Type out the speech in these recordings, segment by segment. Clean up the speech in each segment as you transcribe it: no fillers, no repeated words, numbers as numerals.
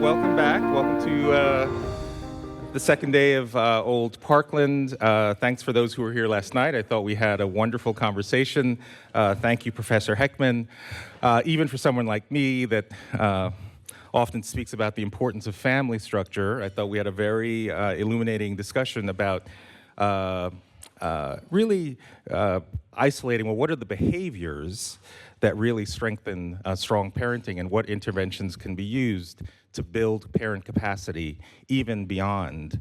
welcome back. Welcome to the second day of Old Parkland. Thanks for those who were here last night. I thought we had a wonderful conversation. Thank you, Professor Heckman. Even for someone like me that often speaks about the importance of family structure, I thought we had a very illuminating discussion about really isolating, well, what are the behaviors that really strengthen strong parenting, and what interventions can be used to build parent capacity even beyond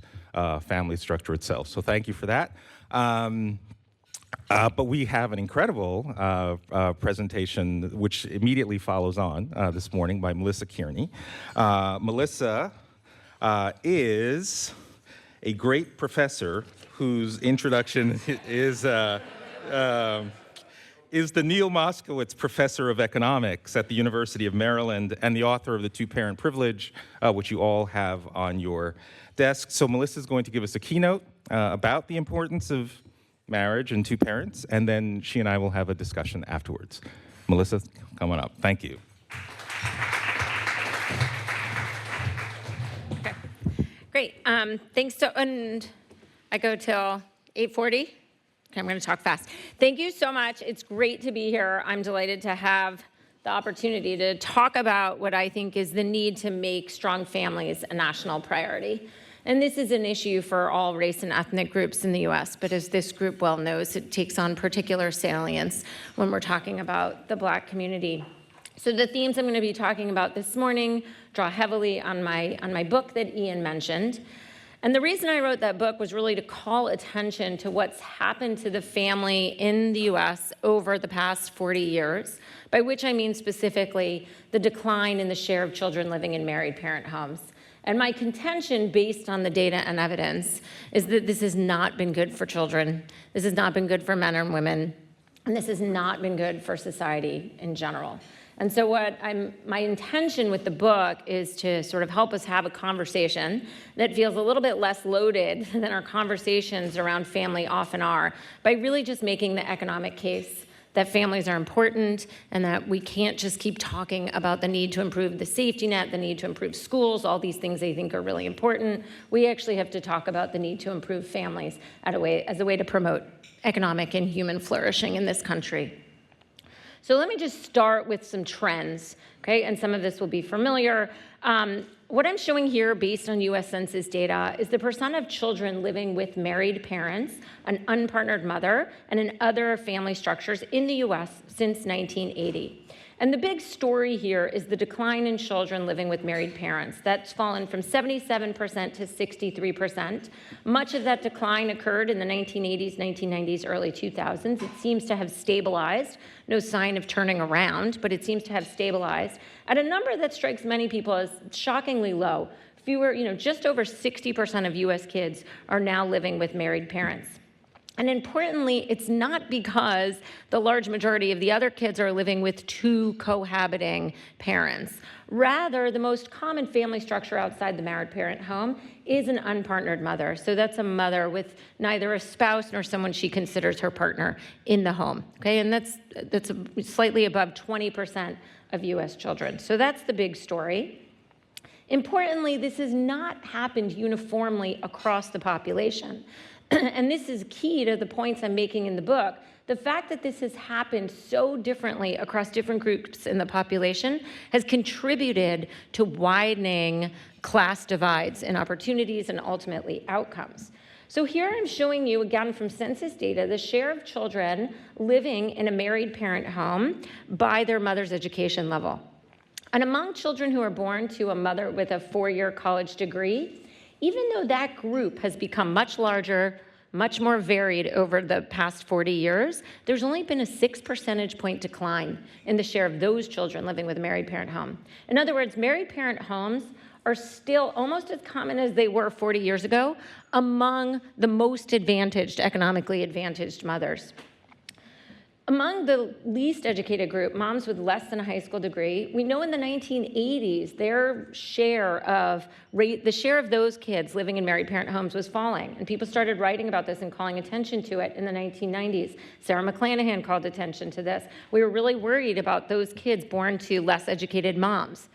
family structure itself. So thank you for that. But we have an incredible presentation which immediately follows on this morning by Melissa Kearney. Melissa is a great professor whose introduction is the Neil Moskowitz Professor of Economics at the University of Maryland and the author of The Two-Parent Privilege, which you all have on your desk. So Melissa's going to give us a keynote about the importance of marriage and two parents, and then she and I will have a discussion afterwards. Melissa, come on up. Thank you. Okay, great. Thanks. And I go till 8:40. Okay, I'm going to talk fast. Thank you so much. It's great to be here. I'm delighted to have the opportunity to talk about what I think is the need to make strong families a national priority. And this is an issue for all race and ethnic groups in the US, but as this group well knows, it takes on particular salience when we're talking about the Black community. So the themes I'm going to be talking about this morning draw heavily on my book that Ian mentioned. And the reason I wrote that book was really to call attention to what's happened to the family in the US over the past 40 years, by which I mean specifically the decline in the share of children living in married parent homes. And my contention, based on the data and evidence, is that this has not been good for children. This has not been good for men and women. And this has not been good for society in general. And so my intention with the book is to sort of help us have a conversation that feels a little bit less loaded than our conversations around family often are, by really just making the economic case that families are important and that we can't just keep talking about the need to improve the safety net, the need to improve schools, all these things I think are really important. We actually have to talk about the need to improve families as a way to promote economic and human flourishing in this country. So let me just start with some trends, okay? And some of this will be familiar. What I'm showing here, based on US Census data, is the percent of children living with married parents, an unpartnered mother, and in other family structures in the US since 1980. And the big story here is the decline in children living with married parents. That's fallen from 77% to 63%. Much of that decline occurred in the 1980s, 1990s, early 2000s. It seems to have stabilized. No sign of turning around, but it seems to have stabilized at a number that strikes many people as shockingly low. Just over 60% of US kids are now living with married parents. And importantly, it's not because the large majority of the other kids are living with two cohabiting parents. Rather, the most common family structure outside the married parent home is an unpartnered mother. So that's a mother with neither a spouse nor someone she considers her partner in the home. Okay, and that's slightly above 20% of US children. So that's the big story. Importantly, this has not happened uniformly across the population. And this is key to the points I'm making in the book. The fact that this has happened so differently across different groups in the population has contributed to widening class divides in opportunities and ultimately outcomes. So here I'm showing you, again from census data, the share of children living in a married parent home by their mother's education level. And among children who are born to a mother with a 4-year college degree, even though that group has become much larger, much more varied over the past 40 years, there's only been a 6 percentage point decline in the share of those children living with a married parent home. In other words, married parent homes are still almost as common as they were 40 years ago among the most advantaged, economically advantaged mothers. Among the least educated group, moms with less than a high school degree, we know in the 1980s, the share of those kids living in married parent homes was falling. And people started writing about this and calling attention to it in the 1990s. Sarah McClanahan called attention to this. We were really worried about those kids born to less educated moms.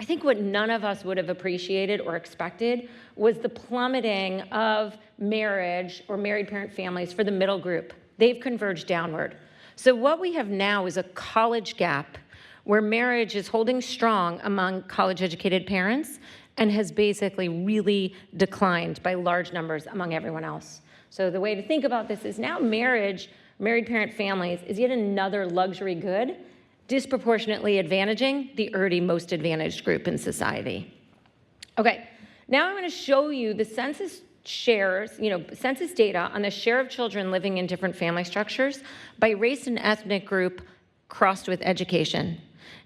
I think what none of us would have appreciated or expected was the plummeting of marriage or married parent families for the middle group. They've converged downward. So what we have now is a college gap where marriage is holding strong among college-educated parents and has basically really declined by large numbers among everyone else. So the way to think about this is now marriage, married parent families, is yet another luxury good, disproportionately advantaging the already most advantaged group in society. Okay, now I'm going to show you the census shares, census data on the share of children living in different family structures by race and ethnic group crossed with education.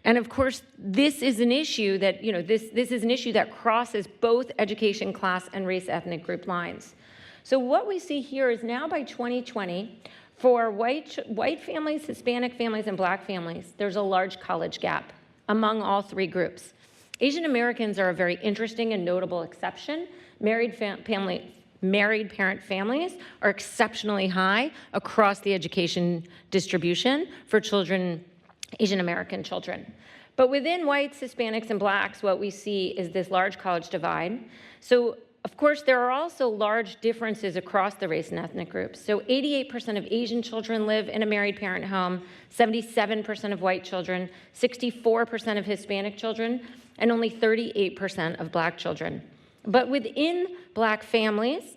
And of course, this is an issue that, this is an issue that crosses both education class and race ethnic group lines. So what we see here is now by 2020, for white families, Hispanic families, and black families, there's a large college gap among all three groups. Asian Americans are a very interesting and notable exception. Married parent families are exceptionally high across the education distribution for children, Asian American children. But within whites, Hispanics, and blacks, what we see is this large college divide. So of course, there are also large differences across the race and ethnic groups. So 88% of Asian children live in a married parent home, 77% of white children, 64% of Hispanic children, and only 38% of black children. But within black families,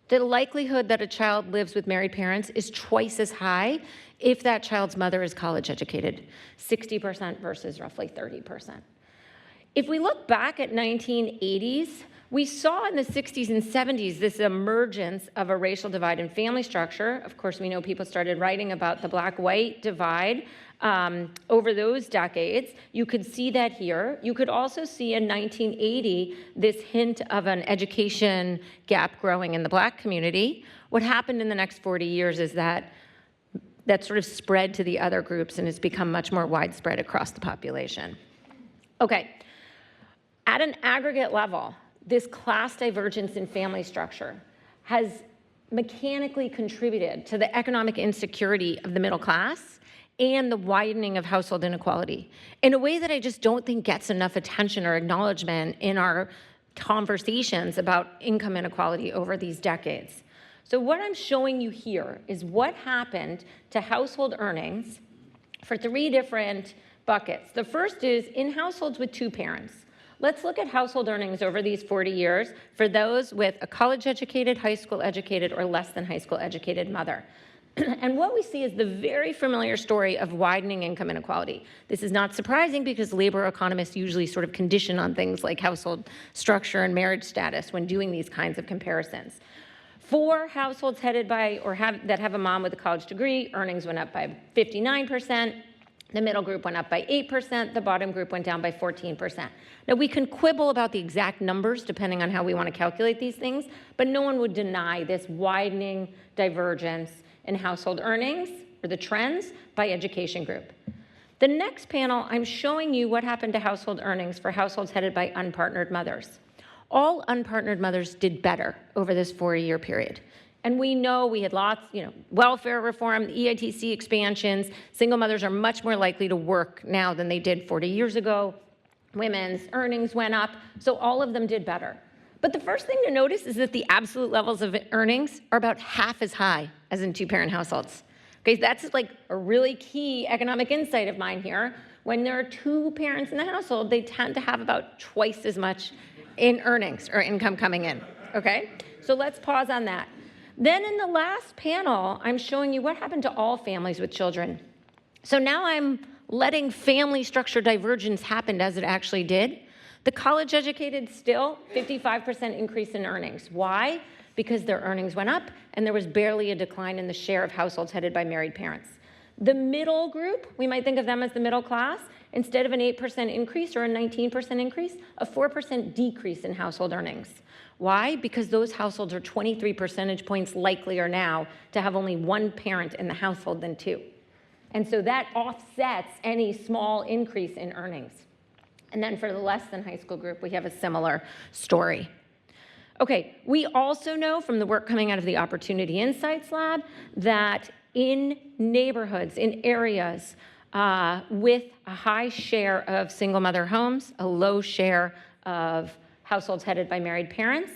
the likelihood that a child lives with married parents is twice as high if that child's mother is college educated, 60% versus roughly 30%. If we look back at 1980s, we saw in the 60s and 70s this emergence of a racial divide in family structure. Of course, we know people started writing about the black-white divide over those decades. You could see that here. You could also see in 1980 this hint of an education gap growing in the black community. What happened in the next 40 years is that sort of spread to the other groups and has become much more widespread across the population. Okay, at an aggregate level, this class divergence in family structure has mechanically contributed to the economic insecurity of the middle class and the widening of household inequality in a way that I just don't think gets enough attention or acknowledgement in our conversations about income inequality over these decades. So what I'm showing you here is what happened to household earnings for three different buckets. The first is in households with two parents. Let's look at household earnings over these 40 years for those with a college-educated, high school-educated, or less than high school-educated mother. And what we see is the very familiar story of widening income inequality. This is not surprising because labor economists usually sort of condition on things like household structure and marriage status when doing these kinds of comparisons. For households headed by or that have a mom with a college degree, earnings went up by 59%. The middle group went up by 8%, the bottom group went down by 14%. Now, we can quibble about the exact numbers depending on how we want to calculate these things, but no one would deny this widening divergence in household earnings, or the trends, by education group. The next panel, I'm showing you what happened to household earnings for households headed by unpartnered mothers. All unpartnered mothers did better over this 4-year period. And we know we had lots, welfare reform, EITC expansions. Single mothers are much more likely to work now than they did 40 years ago. Women's earnings went up, so all of them did better. But the first thing to notice is that the absolute levels of earnings are about half as high as in two-parent households. Okay, that's like a really key economic insight of mine here. When there are two parents in the household, they tend to have about twice as much in earnings or income coming in, okay? So let's pause on that. Then in the last panel, I'm showing you what happened to all families with children. So now I'm letting family structure divergence happen as it actually did. The college-educated still 55% increase in earnings. Why? Because their earnings went up and there was barely a decline in the share of households headed by married parents. The middle group, we might think of them as the middle class, instead of an 8% increase or a 19% increase, a 4% decrease in household earnings. Why? Because those households are 23 percentage points likelier now to have only one parent in the household than two. And so that offsets any small increase in earnings. And then for the less than high school group, we have a similar story. Okay, we also know from the work coming out of the Opportunity Insights Lab that in neighborhoods, in areas with a high share of single mother homes, a low share of households headed by married parents,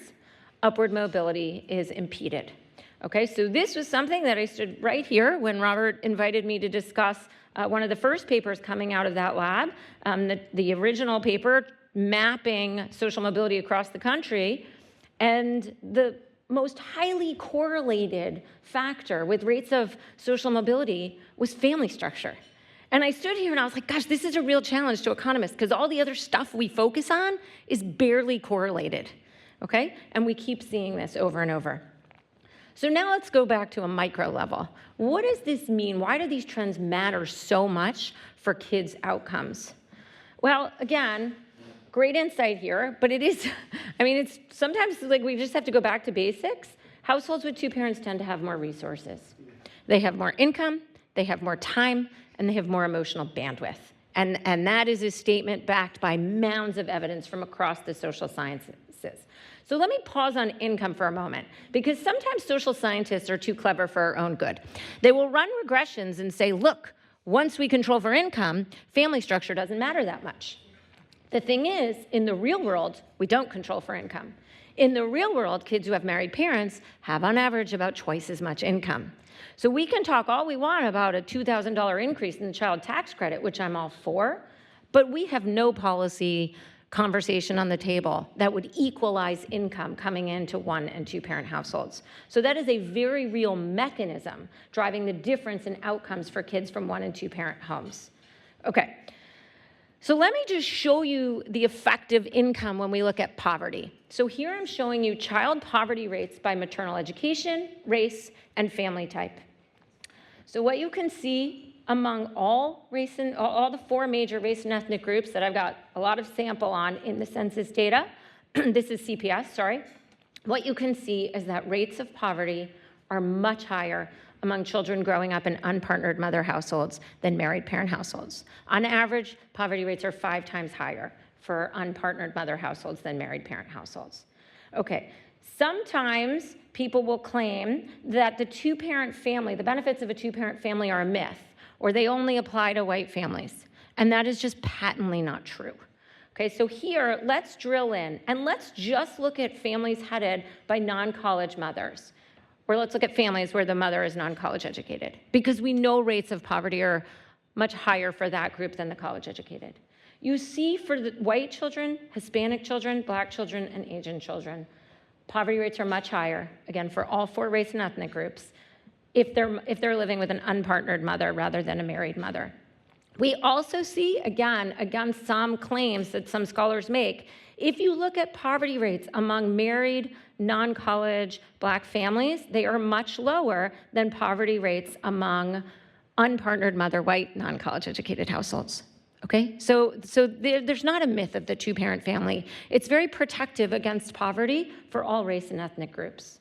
upward mobility is impeded. Okay, so this was something that I stood right here when Robert invited me to discuss one of the first papers coming out of that lab, the original paper mapping social mobility across the country, and the most highly correlated factor with rates of social mobility was family structure. And I stood here and I was like, gosh, this is a real challenge to economists because all the other stuff we focus on is barely correlated, okay? And we keep seeing this over and over. So now let's go back to a micro level. What does this mean? Why do these trends matter so much for kids' outcomes? Well, again, great insight here, but it is, I mean, it's sometimes like we just have to go back to basics. Households with two parents tend to have more resources. They have more income, they have more time, and they have more emotional bandwidth. And that is a statement backed by mounds of evidence from across the social sciences. So let me pause on income for a moment, because sometimes social scientists are too clever for our own good. They will run regressions and say, look, once we control for income, family structure doesn't matter that much. The thing is, in the real world, we don't control for income. In the real world, kids who have married parents have on average about twice as much income. So we can talk all we want about a $2,000 increase in the child tax credit, which I'm all for, but we have no policy conversation on the table that would equalize income coming into one and two parent households. So that is a very real mechanism driving the difference in outcomes for kids from one and two parent homes. Okay, so let me just show you the effect of income when we look at poverty. So here I'm showing you child poverty rates by maternal education, race, and family type. So what you can see among all the four major race and ethnic groups that I've got a lot of sample on in the census data, this is CPS, sorry, what you can see is that rates of poverty are much higher among children growing up in unpartnered mother households than married parent households. On average, poverty rates are 5 times higher for unpartnered mother households than married parent households. Okay, sometimes people will claim that the two-parent family, the benefits of a two-parent family are a myth, or they only apply to white families. And that is just patently not true. Okay, so here, let's drill in, and let's just look at families headed by non-college mothers, or let's look at families where the mother is non-college educated, because we know rates of poverty are much higher for that group than the college educated. You see for the white children, Hispanic children, black children, and Asian children, poverty rates are much higher, again, for all four race and ethnic groups, if they're living with an unpartnered mother rather than a married mother. We also see, again, against some claims that some scholars make, if you look at poverty rates among married, non-college black families, they are much lower than poverty rates among unpartnered mother, white, non-college educated households. Okay, so there's not a myth of the two-parent family. It's very protective against poverty for all race and ethnic groups.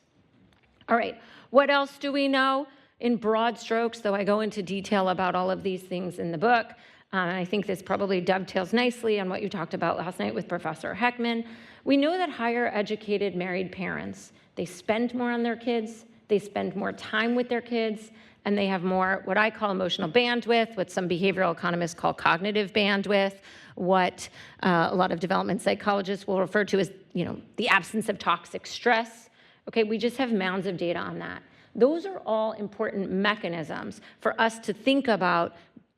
All right, what else do we know? In broad strokes, though I go into detail about all of these things in the book, I think this probably dovetails nicely on what you talked about last night with Professor Heckman. We know that higher educated married parents, they spend more on their kids, they spend more time with their kids, and they have more what I call emotional bandwidth, what some behavioral economists call cognitive bandwidth, what a lot of development psychologists will refer to as, the absence of toxic stress. Okay, we just have mounds of data on that. Those are all important mechanisms for us to think about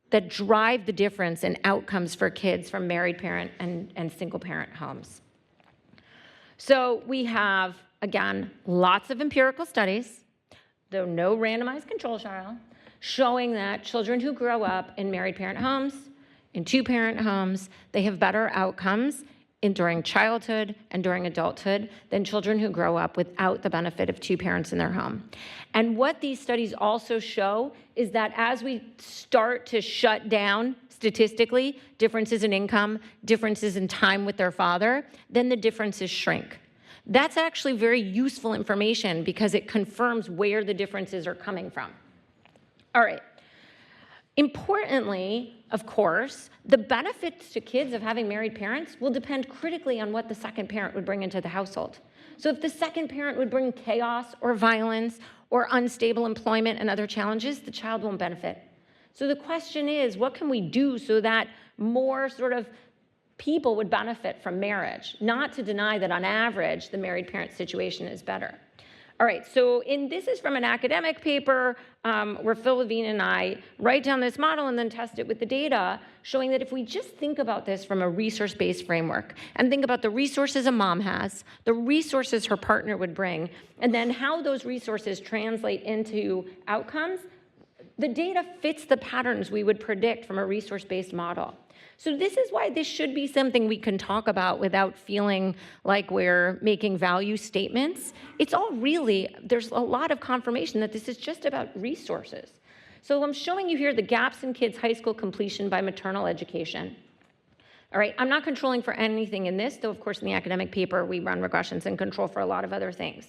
that drive the difference in outcomes for kids from married parent and single parent homes. So we have, again, lots of empirical studies, though no randomized control trial, showing that children who grow up in married parent homes, in two-parent homes, they have better outcomes during childhood and during adulthood than children who grow up without the benefit of two parents in their home. And what these studies also show is that as we start to shut down statistically differences in income, differences in time with their father, then the differences shrink. That's actually very useful information because it confirms where the differences are coming from. All right. Importantly, of course, the benefits to kids of having married parents will depend critically on what the second parent would bring into the household. So if the second parent would bring chaos or violence or unstable employment and other challenges, the child won't benefit. So the question is, what can we do so that more sort of people would benefit from marriage? Not to deny that on average, the married parent situation is better. All right, so this is from an academic paper where Phil Levine and I write down this model and then test it with the data, showing that if we just think about this from a resource-based framework and think about the resources a mom has, the resources her partner would bring, and then how those resources translate into outcomes, the data fits the patterns we would predict from a resource-based model. So this is why this should be something we can talk about without feeling like we're making value statements. It's all really, there's a lot of confirmation that this is just about resources. So I'm showing you here the gaps in kids' high school completion by maternal education. All right, I'm not controlling for anything in this, though of course in the academic paper we run regressions and control for a lot of other things.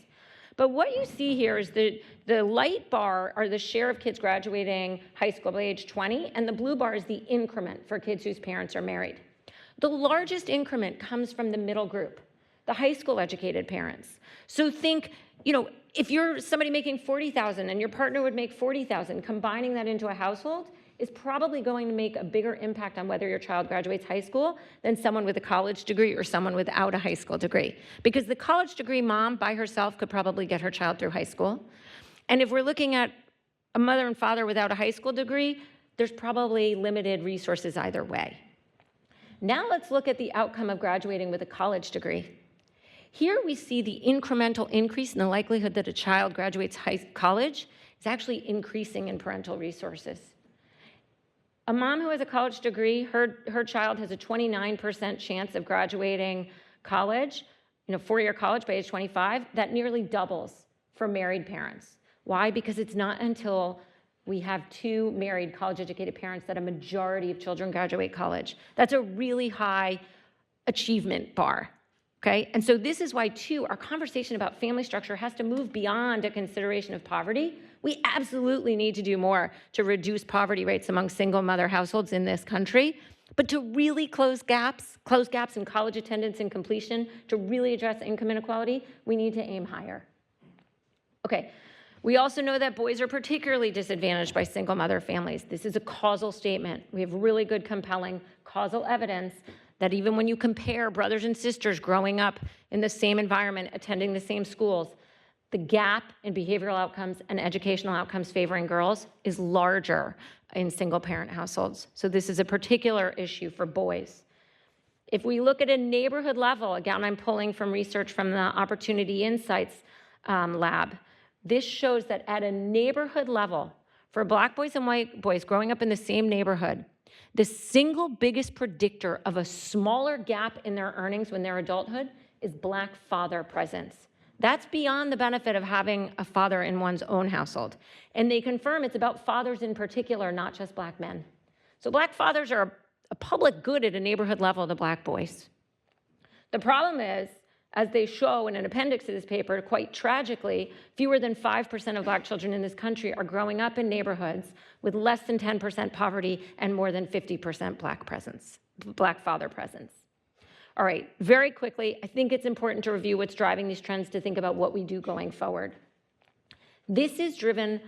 But what you see here is the light bar are the share of kids graduating high school by age 20, and the blue bar is the increment for kids whose parents are married. The largest increment comes from the middle group, the high school educated parents. So think, if you're somebody making $40,000 and your partner would make $40,000, combining that into a household is probably going to make a bigger impact on whether your child graduates high school than someone with a college degree or someone without a high school degree. Because the college degree mom by herself could probably get her child through high school. And if we're looking at a mother and father without a high school degree, there's probably limited resources either way. Now let's look at the outcome of graduating with a college degree. Here we see the incremental increase in the likelihood that a child graduates college is actually increasing in parental resources. A mom who has a college degree, her child has a 29% chance of graduating college, four-year college by age 25. That nearly doubles for married parents. Why? Because it's not until we have two married college-educated parents that a majority of children graduate college. That's a really high achievement bar. Okay, and so this is why, too, our conversation about family structure has to move beyond a consideration of poverty. We absolutely need to do more to reduce poverty rates among single mother households in this country. But to really close gaps in college attendance and completion, to really address income inequality, we need to aim higher. Okay, we also know that boys are particularly disadvantaged by single mother families. This is a causal statement. We have really good, compelling causal evidence that even when you compare brothers and sisters growing up in the same environment, attending the same schools, the gap in behavioral outcomes and educational outcomes favoring girls is larger in single-parent households. So this is a particular issue for boys. If we look at a neighborhood level, again, I'm pulling from research from the Opportunity Insights lab, this shows that at a neighborhood level, for Black boys and white boys growing up in the same neighborhood, the single biggest predictor of a smaller gap in their earnings when they're adulthood is Black father presence. That's beyond the benefit of having a father in one's own household. And they confirm it's about fathers in particular, not just Black men. So Black fathers are a public good at a neighborhood level to Black boys. The problem is, as they show in an appendix to this paper, quite tragically, fewer than 5% of Black children in this country are growing up in neighborhoods with less than 10% poverty and more than 50% Black father presence. All right, very quickly, I think it's important to review what's driving these trends to think about what we do going forward. This is driven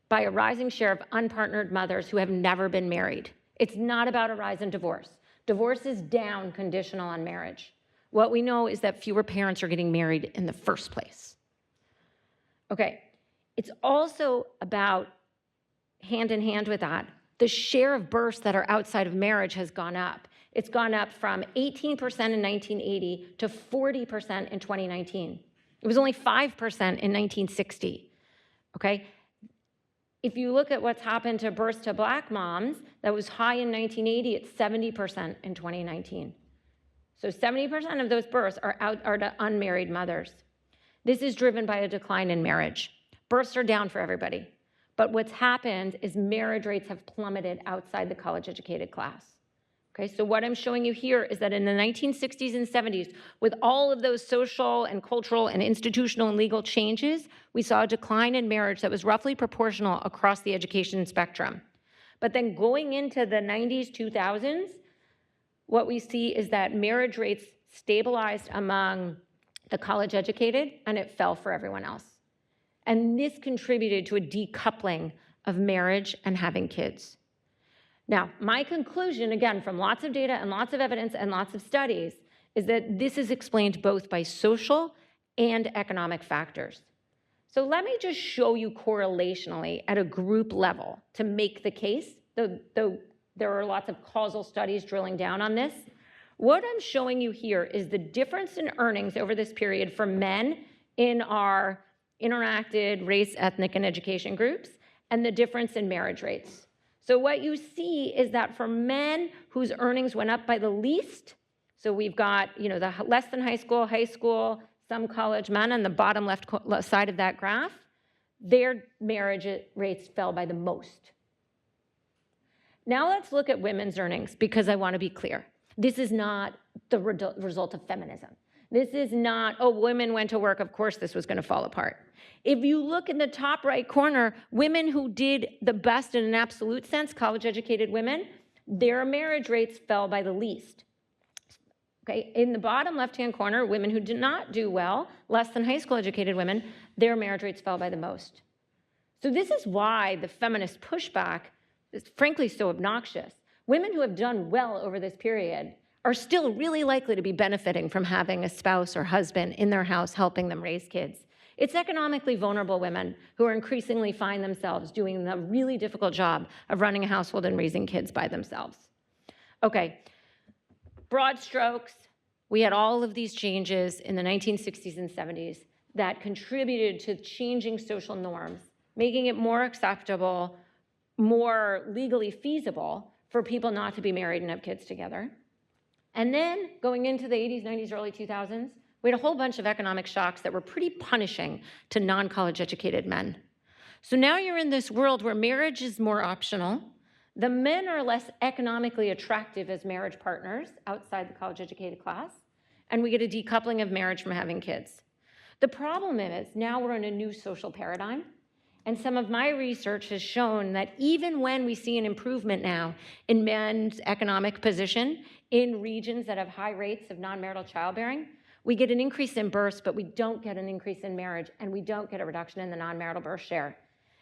by a rising share of unpartnered mothers who have never been married. It's not about a rise in divorce. Divorce is down conditional on marriage. What we know is that fewer parents are getting married in the first place. Okay, it's also about, hand in hand with that, the share of births that are outside of marriage has gone up. It's gone up from 18% in 1980 to 40% in 2019. It was only 5% in 1960, okay? If you look at what's happened to births to Black moms, that was high in 1980, it's 70% in 2019. So 70% of those births are to unmarried mothers. This is driven by a decline in marriage. Births are down for everybody. But what's happened is marriage rates have plummeted outside the college-educated class. Okay, so what I'm showing you here is that in the 1960s and 70s, with all of those social and cultural and institutional and legal changes, we saw a decline in marriage that was roughly proportional across the education spectrum. But then going into the 90s, 2000s, what we see is that marriage rates stabilized among the college-educated, and it fell for everyone else. And this contributed to a decoupling of marriage and having kids. Now, my conclusion, again, from lots of data and lots of evidence and lots of studies, is that this is explained both by social and economic factors. So let me just show you correlationally at a group level to make the case, though there are lots of causal studies drilling down on this. What I'm showing you here is the difference in earnings over this period for men in our interacted race, ethnic, and education groups, and the difference in marriage rates. So what you see is that for men whose earnings went up by the least, so we've got, the less than high school, some college men on the bottom left side of that graph, their marriage rates fell by the most. Now let's look at women's earnings, because I want to be clear. This is not the result of feminism. This is not, oh, women went to work, of course this was going to fall apart. If you look in the top right corner, women who did the best in an absolute sense, college-educated women, their marriage rates fell by the least. Okay, in the bottom left-hand corner, women who did not do well, less than high school-educated women, their marriage rates fell by the most. So this is why the feminist pushback is frankly so obnoxious. Women who have done well over this period are still really likely to be benefiting from having a spouse or husband in their house helping them raise kids. It's economically vulnerable women who are increasingly find themselves doing the really difficult job of running a household and raising kids by themselves. Okay, broad strokes, we had all of these changes in the 1960s and 70s that contributed to changing social norms, making it more acceptable, more legally feasible for people not to be married and have kids together. And then going into the 80s, 90s, early 2000s, we had a whole bunch of economic shocks that were pretty punishing to non-college educated men. So now you're in this world where marriage is more optional. The men are less economically attractive as marriage partners outside the college educated class. And we get a decoupling of marriage from having kids. The problem is now we're in a new social paradigm. And some of my research has shown that even when we see an improvement now in men's economic position in regions that have high rates of non-marital childbearing, we get an increase in births, but we don't get an increase in marriage, and we don't get a reduction in the non-marital birth share.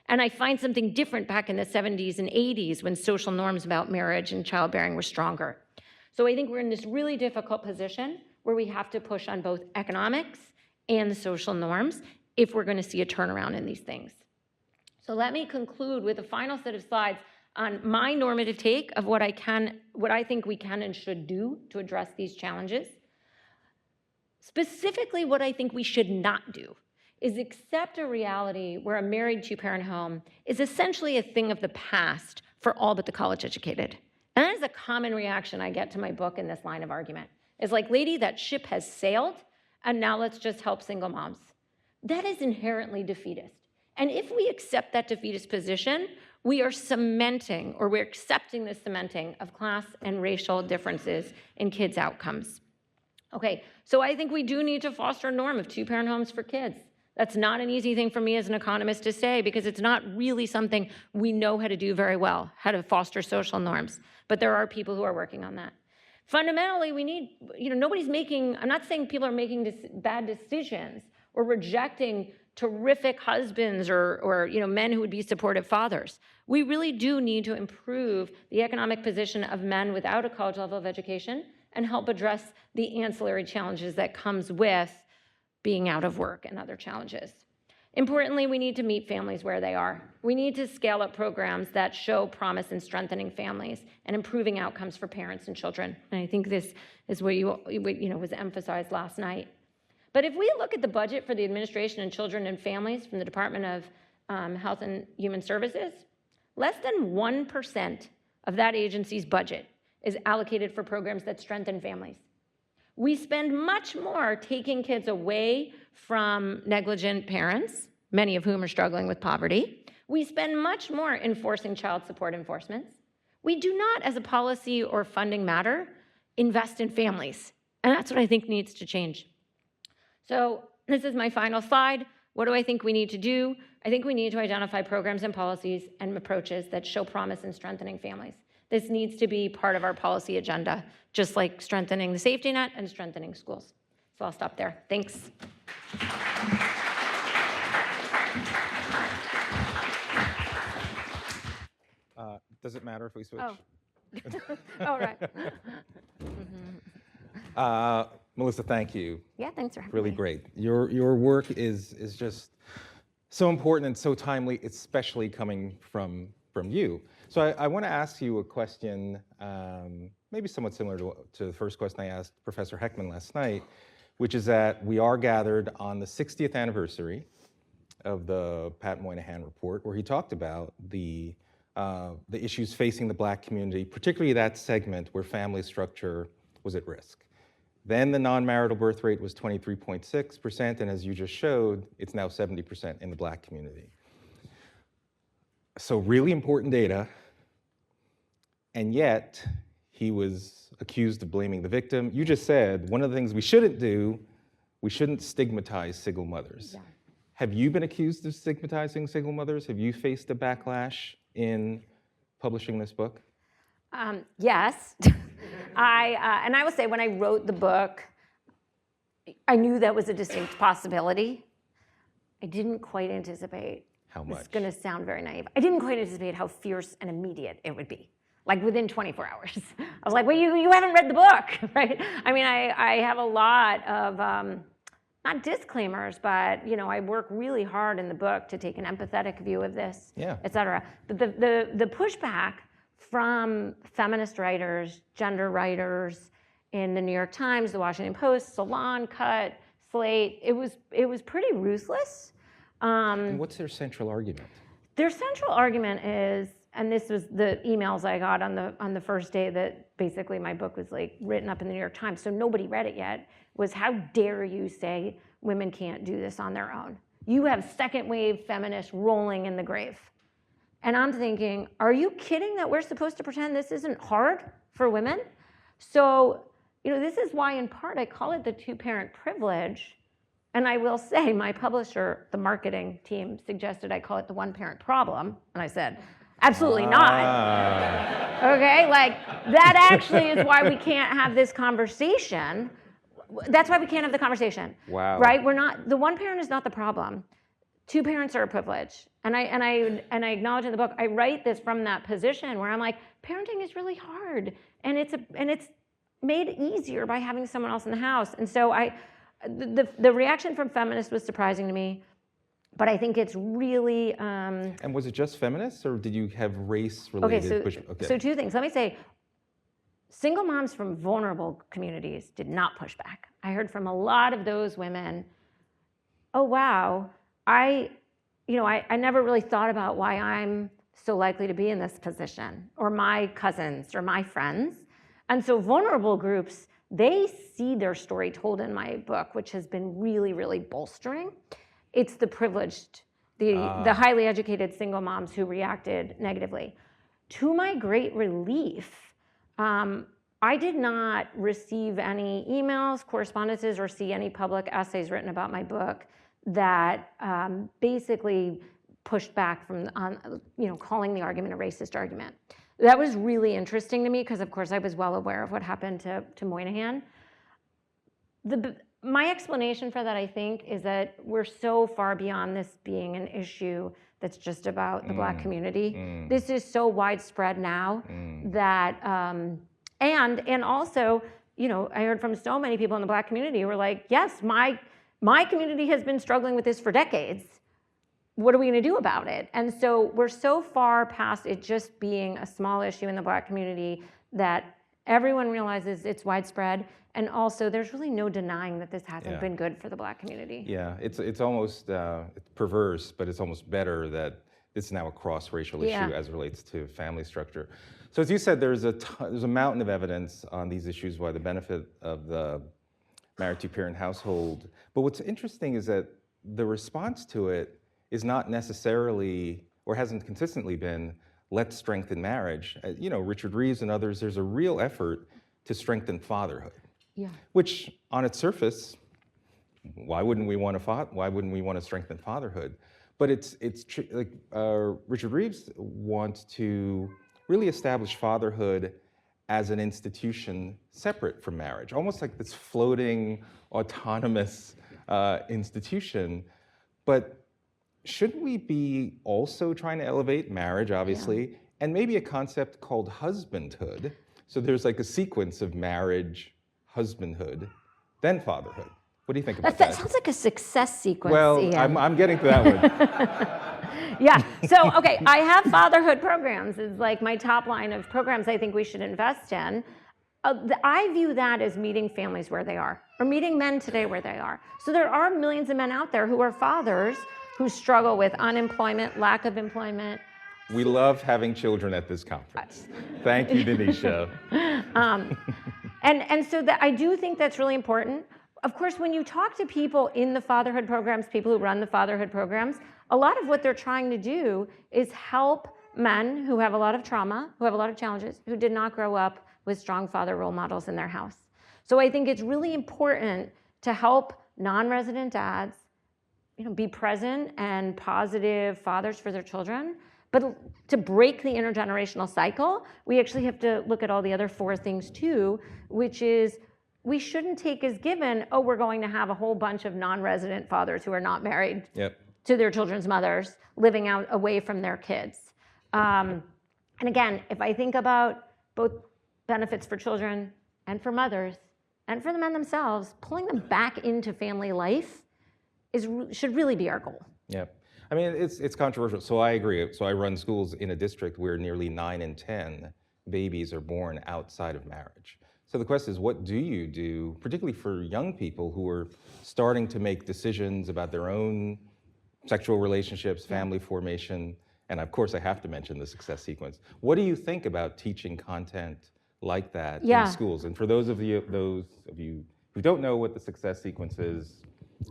And I find something different back in the 70s and 80s when social norms about marriage and childbearing were stronger. So I think we're in this really difficult position where we have to push on both economics and the social norms if we're going to see a turnaround in these things. So let me conclude with a final set of slides on my normative take of what I think we can and should do to address these challenges. Specifically, what I think we should not do is accept a reality where a married two-parent home is essentially a thing of the past for all but the college-educated. And that is a common reaction I get to my book in this line of argument. It's like, lady, that ship has sailed, and now let's just help single moms. That is inherently defeatist. And if we accept that defeatist position, we are cementing, or we're accepting the cementing of class and racial differences in kids' outcomes. Okay, so I think we do need to foster a norm of two-parent homes for kids. That's not an easy thing for me as an economist to say, because it's not really something we know how to do very well, how to foster social norms. But there are people who are working on that. Fundamentally, we need, nobody's making, I'm not saying people are making bad decisions or rejecting terrific husbands or men who would be supportive fathers. We really do need to improve the economic position of men without a college level of education and help address the ancillary challenges that comes with being out of work and other challenges. Importantly, we need to meet families where they are. We need to scale up programs that show promise in strengthening families and improving outcomes for parents and children. And I think this is what was emphasized last night. But if we look at the budget for the Administration and Children and Families from the Department of Health and Human Services, less than 1% of that agency's budget is allocated for programs that strengthen families. We spend much more taking kids away from negligent parents, many of whom are struggling with poverty. We spend much more enforcing child support enforcements. We do not, as a policy or funding matter, invest in families. And that's what I think needs to change. So this is my final slide. What do I think we need to do? I think we need to identify programs and policies and approaches that show promise in strengthening families. This needs to be part of our policy agenda, just like strengthening the safety net and strengthening schools. So I'll stop there. Thanks. Does it matter if we switch? Oh. All right. Melissa, thank you. Yeah, thanks for having Really me. great. Your work is just so important and so timely, especially coming from you. So I want to ask you a question, maybe somewhat similar to the first question I asked Professor Heckman last night, which is that we are gathered on the 60th anniversary of the Pat Moynihan report, where he talked about the issues facing the Black community, particularly that segment where family structure was at risk. Then the non-marital birth rate was 23.6%, and as you just showed, it's now 70% in the Black community. So really important data, and yet he was accused of blaming the victim. You just said one of the things we shouldn't do, we shouldn't stigmatize single mothers. Yeah. Have you been accused of stigmatizing single mothers? Have you faced a backlash in publishing this book? Yes. And I will say, when I wrote the book, I knew that was a distinct possibility. I didn't quite anticipate. How much? It's going to sound very naive. I didn't quite anticipate how fierce and immediate it would be. Like within 24 hours. I was like, well, you haven't read the book, right? I mean, I have a lot of, not disclaimers, but I work really hard in the book to take an empathetic view of this, et cetera. But the pushback from feminist writers, gender writers in the New York Times, the Washington Post, Salon Cut, Slate, it was pretty ruthless. And what's their central argument? Their central argument is, and this was the emails I got on the first day that basically my book was like written up in the New York Times, so nobody read it yet, was how dare you say women can't do this on their own? You have second wave feminists rolling in the grave. And I'm thinking, are you kidding that we're supposed to pretend this isn't hard for women? So, this is why in part I call it the two-parent privilege. And I will say my publisher, the marketing team, suggested I call it the one-parent problem. And I said, absolutely not. Okay, like that actually is why we can't have this conversation. That's why we can't have the conversation. Wow. Right? The one parent is not the problem. Two parents are a privilege. And I acknowledge in the book, I write this from that position where I'm like, parenting is really hard. And it's made easier by having someone else in the house. And so the reaction from feminists was surprising to me. But I think it's really... And was it just feminists, or did you have race-related pushback? Okay, so two things. Let me say, single moms from vulnerable communities did not push back. I heard from a lot of those women, oh, wow, I never really thought about why I'm so likely to be in this position, or my cousins, or my friends. And so vulnerable groups, they see their story told in my book, which has been really, really bolstering. It's the privileged, the highly educated single moms who reacted negatively. To my great relief, I did not receive any emails, correspondences, or see any public essays written about my book that basically pushed back from calling the argument a racist argument. That was really interesting to me because, of course, I was well aware of what happened to Moynihan. My explanation for that, I think, is that we're so far beyond this being an issue that's just about the Black community. This is so widespread now that, and also, I heard from so many people in the Black community who were like, yes, my community has been struggling with this for decades. What are we going to do about it? And so we're so far past it just being a small issue in the Black community that everyone realizes it's widespread. And also, there's really no denying that this hasn't been good for the Black community. Yeah, it's almost it's perverse, but it's almost better that this is now a cross-racial issue as it relates to family structure. So as you said, there's a mountain of evidence on these issues why the benefit of the married two-parent household. But what's interesting is that the response to it is not necessarily, or hasn't consistently been, let's strengthen marriage. Richard Reeves and others, there's a real effort to strengthen fatherhood. Yeah. Which, on its surface, why wouldn't we want to strengthen fatherhood? But Richard Reeves wants to really establish fatherhood as an institution separate from marriage, almost like this floating, autonomous institution. But shouldn't we be also trying to elevate marriage, obviously, and maybe a concept called husbandhood. So there's like a sequence of marriage, husbandhood, then fatherhood. What do you think about That that? sounds like a success sequence, Well, Ian. I'm getting to that one. Yeah, so, okay, I have fatherhood programs. It's like my top line of programs I think we should invest in. I view that as meeting families where they are, or meeting men today where they are. So there are millions of men out there who are fathers who struggle with unemployment, lack of employment. We love having children at this conference. Thank you, Denisha. And so that I do think that's really important. Of course, when you talk to people in the fatherhood programs, people who run the fatherhood programs, a lot of what they're trying to do is help men who have a lot of trauma, who have a lot of challenges, who did not grow up with strong father role models in their house. So I think it's really important to help non-resident dads, be present and positive fathers for their children. But to break the intergenerational cycle, we actually have to look at all the other 4 things too, which is we shouldn't take as given, oh, we're going to have a whole bunch of non-resident fathers who are not married to their children's mothers living out away from their kids. And again, if I think about both benefits for children and for mothers and for the men themselves, pulling them back into family life should really be our goal. Yeah. I mean, it's controversial, so I agree. So I run schools in a district where nearly 9 in 10 babies are born outside of marriage. So the question is, what do you do, particularly for young people who are starting to make decisions about their own sexual relationships, family formation, and of course I have to mention the success sequence. What do you think about teaching content like that in schools? And for those of you who don't know what the success sequence is,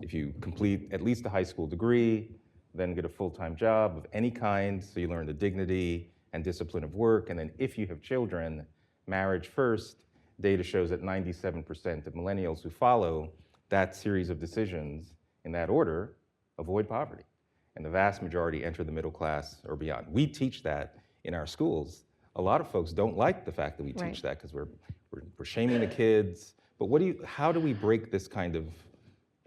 if you complete at least a high school degree, then get a full-time job of any kind, so you learn the dignity and discipline of work, and then if you have children, marriage first. Data shows that 97% of millennials who follow that series of decisions in that order avoid poverty, and the vast majority enter the middle class or beyond. We teach that in our schools. A lot of folks don't like the fact that we teach that because we're shaming the kids. But how do we break this kind of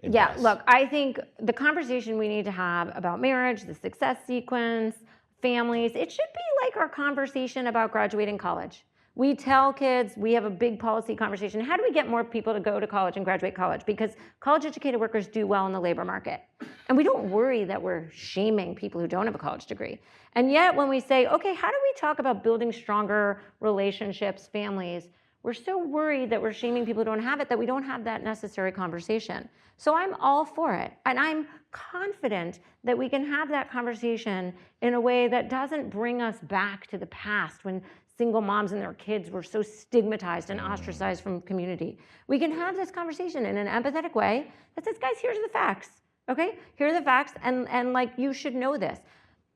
impasse? Yeah, look, I think the conversation we need to have about marriage, the success sequence, families, it should be like our conversation about graduating college. We tell kids, we have a big policy conversation. How do we get more people to go to college and graduate college? Because college-educated workers do well in the labor market. And we don't worry that we're shaming people who don't have a college degree. And yet when we say, okay, how do we talk about building stronger relationships, families, we're so worried that we're shaming people who don't have it that we don't have that necessary conversation. So I'm all for it. And I'm confident that we can have that conversation in a way that doesn't bring us back to the past when single moms and their kids were so stigmatized and ostracized from community. We can have this conversation in an empathetic way that says, guys, here's the facts, okay? Here are the facts, and like, you should know this.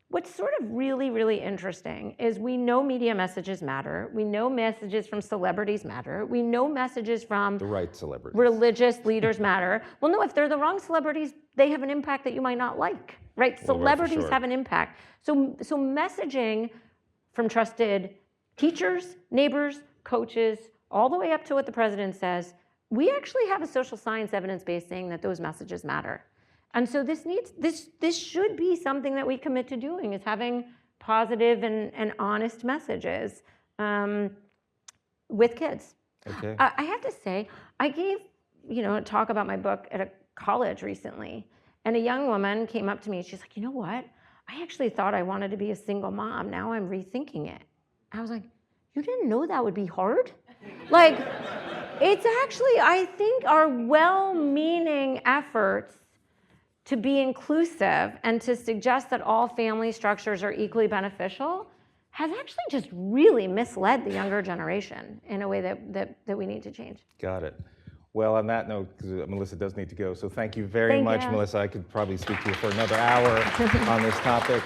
What's sort of really, really interesting is we know media messages matter. We know messages from celebrities matter. We know messages from the right celebrities. Religious leaders matter. Well, no, if they're the wrong celebrities, they have an impact that you might not like, right? Well, Celebrities right, for sure. have an impact. So messaging from trusted teachers, neighbors, coaches, all the way up to what the president says, we actually have a social science evidence base saying that those messages matter. And so this should be something that we commit to doing, is having positive and honest messages with kids. Okay. I have to say, I gave a talk about my book at a college recently, and a young woman came up to me and she's like, you know what? I actually thought I wanted to be a single mom. Now I'm rethinking it. I was like, you didn't know that would be hard? Like, it's actually, I think, our well-meaning efforts to be inclusive and to suggest that all family structures are equally beneficial has actually just really misled the younger generation in a way that we need to change. Got it. Well, on that note, because Melissa does need to go, so thank you very much, Melissa. I could probably speak to you for another hour on this topic.